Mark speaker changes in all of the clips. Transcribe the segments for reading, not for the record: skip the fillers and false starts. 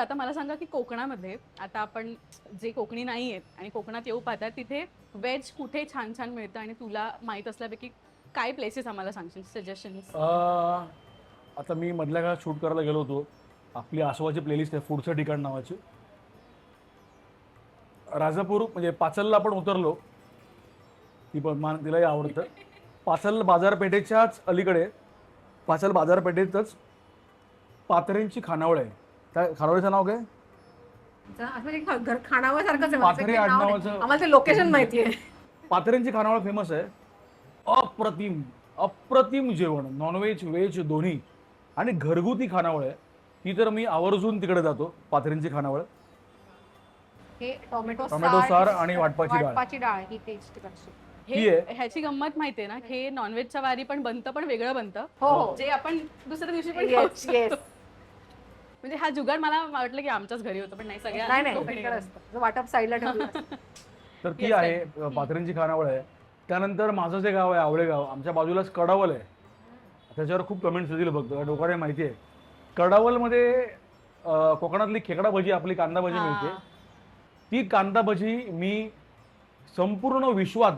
Speaker 1: आता मला सांगा की कोकणामध्ये आता आपण जे कोकणी नाही आहेत आणि कोकणात येऊ पाहतात तिथे व्हेज कुठे छान छान मिळतं आणि तुला माहित असल्यापैकी काय प्लेसेस आम्हाला सांगशील सजेशन्स?
Speaker 2: आता मी मधल्या काळात शूट करायला गेलो होतो. आपली आसोबाची प्लेलिस्ट आहे फूडचं ठिकाण नावाची. राजापूर म्हणजे पाचलला आपण उतरलो. ती पण तिलाही आवडतं. पाचल बाजारपेठेच्याच अलीकडे पाचल बाजारपेठेतच पाथरेंची खानावळ आहे. त्या खानावळीचं नाव काय?
Speaker 3: घर खानावळसारखंच आहे.
Speaker 2: पाथरे
Speaker 3: नाव नाही.
Speaker 2: आडनावाचं
Speaker 3: आम्हाला ते लोकेशन माहिती आहे.
Speaker 2: पाथरेंची खानावळ फेमस आहे. अप्रतिम अप्रतिम जेवण, नॉनव्हेज व्हेज दोन्ही आणि घरगुती खानावळ आहे. ती तर मी आवर्जून तिकडे जातो. पाथरेंची खानावळ.
Speaker 3: हे टोमॅटो
Speaker 2: सार आणि वाटपाची डाळ.
Speaker 3: ही टेस्ट करशी.
Speaker 2: ही आहे.
Speaker 1: ह्याची गंमत माहितीये ना, हे नॉनव्हेजच्या वारी पण बनतं, पण वेगळं बनतं.
Speaker 3: हो.
Speaker 1: जे आपण दुसऱ्या दिवशी पण खाऊ
Speaker 3: Yes, yes.
Speaker 1: शकतो. म्हणजे हा जुगाड मला वाटलं की आमच्याच घरी होतं, पण नाही
Speaker 3: नाही
Speaker 1: सगळ्या
Speaker 3: नाही वेगळं असतं. जो वाटप साईडला ठेवलं असतं.
Speaker 2: तर ती
Speaker 1: Yes,
Speaker 2: आहे पाथरेंची खानावळ आहे. त्यानंतर माझं जे गाव आहे आवळेगाव, आमच्या बाजूलाच कडावल आहे. त्याच्यावर खूप कमेंट्स येतील बघतो, लोकांना माहिती आहे. कडावलमध्ये कोकणातली खेकडा भजी, आपली कांदा भजी मिळते. ती कांदा भजी मी संपूर्ण विश्वात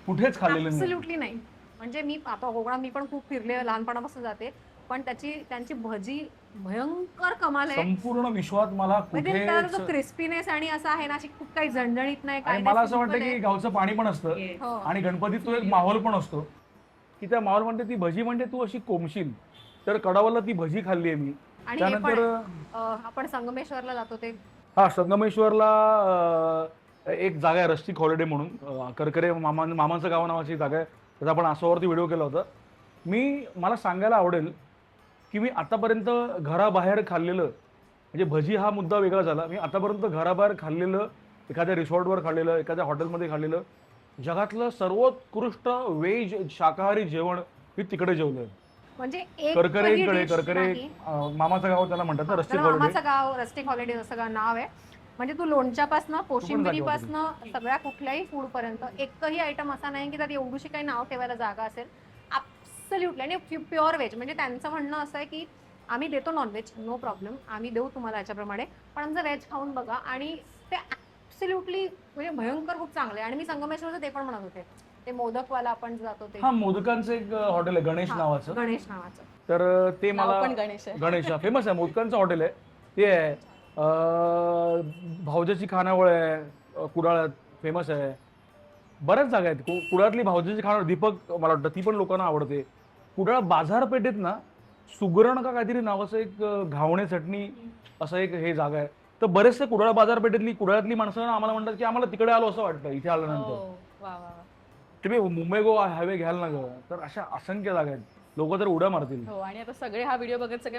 Speaker 2: कुठेच खाल्लेली नाही.
Speaker 3: Absolutely नाही. म्हणजे मी आता कोकणात मी पण खूप फिरले, लहानपणापासून जाते, पण त्यांची भजी भयंकर कमाल आहे.
Speaker 2: संपूर्ण विश्वात मला
Speaker 3: म्हणजे त्याला जो
Speaker 2: कुठे
Speaker 3: क्रिस्पीनेस आणि असं आहे ना, अशी खूप काही झणझणीत नाही,
Speaker 2: आणि
Speaker 3: काय
Speaker 2: मला
Speaker 3: नाही,
Speaker 2: असं वाटतं
Speaker 3: simple
Speaker 2: की
Speaker 3: आहे.
Speaker 2: गावचं पाणी पण असतं
Speaker 3: हो.
Speaker 2: आणि गणपतीत तो एक माहोल पण असतो की त्या माहोल म्हणते ती भजी म्हणजे तू अशी कोंबशील. तर कडावला ती भजी खाल्ली आहे मी.
Speaker 3: आणि हे पण
Speaker 2: त्यानंतर
Speaker 3: आपण संगमेश्वरला जातो ते
Speaker 2: हा संगमेश्वरला एक जागा आहे रस्टिक हॉलिडे म्हणून. करकरे मामांचं गाव नावाची जागा आहे. त्याचा आपण आसोवरती व्हिडिओ केला होता. मला सांगायला आवडेल की मी आतापर्यंत घराबाहेर खाल्लेलं, म्हणजे भजी हा मुद्दा वेगळा झाला, मी आतापर्यंत घराबाहेर खाल्लेलं, एखाद्या रिसॉर्टवर खाल्लेलं, एखाद्या हॉटेलमध्ये खाल्लेलं जगातलं सर्वोत्कृष्ट व्हेज शाकाहारी जेवण मी तिकडे जेवलोय.
Speaker 3: म्हणजे एक
Speaker 2: करकरेंकडे.
Speaker 3: dish
Speaker 2: करकरे
Speaker 3: नाही.
Speaker 2: मामाचं गाव त्याला म्हणतात ना, रस्टिक
Speaker 3: त्याला
Speaker 2: हॉलिडे.
Speaker 3: मामाचं गाव रस्टिक हॉलिडे असं नाव आहे. म्हणजे तू लोणच्यापासनं कोशिंबिरीपासनं सगळ्या कुठल्याही फूड पर्यंत एकही आयटम असा नाही की त्यात एवढीशी काही नाव ठेवायला जागा असेल. ऍब्सोल्युटली. आणि प्युअर व्हेज. म्हणजे त्यांचं म्हणणं असं आहे की आम्ही देतो नॉनव्हेज, नो प्रॉब्लेम, आम्ही देऊ तुम्हाला याच्याप्रमाणे, पण आमचं व्हेज खाऊन बघा. आणि ते ऍब्सोल्युटली म्हणजे भयंकर खूप चांगले. आणि मी संगमेश्वरचं ते पण म्हणत होते, ते मोदकवाला आपण जातो ते
Speaker 2: हा मोदकांचं एक हॉटेल आहे गणेश नावाचं.
Speaker 3: गणेश नावाचं.
Speaker 2: तर ते
Speaker 1: नाव
Speaker 2: मला
Speaker 1: पण गणेश आहे.
Speaker 2: गणेश फेमस आहे, मोदकांचं हॉटेल आहे ते आहे. भावजाची खानावळ आहे कुडाळात, फेमस आहे. बऱ्याच जागा आहेत. कुडाळातली भावजाची खानावळ दीपक मला वाटतं ती पण लोकांना आवडते. कुडाळ बाजारपेठेत ना सुगरण का काहीतरी नावाचं एक घावणे चटणी असं एक हे जागा आहे. तर बरेचसे कुडाळ बाजारपेठेतली कुडाळातली माणसं आम्हाला म्हणतात की आम्हाला तिकडे आलो असं वाटतं इथे आल्यानंतर.
Speaker 1: हो, वा वा वा.
Speaker 2: तुम्ही मुंबई गोवा हायवे घ्याल ना गं, तर अशा असंख्य जागा आहेत. लोक तर उड्या मारतील.
Speaker 1: हो, आणि आता सगळे हा व्हिडिओ बघत सगळे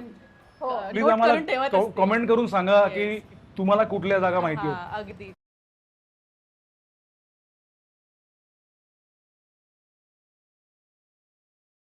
Speaker 3: हो.
Speaker 2: प्लीज
Speaker 1: note करून ठेवत
Speaker 2: आम्हाला
Speaker 1: असतील.
Speaker 2: कमेंट करून सांगा की तुम्हाला कुठल्या जागा माहिती आहेत.
Speaker 1: हा, अगदीच.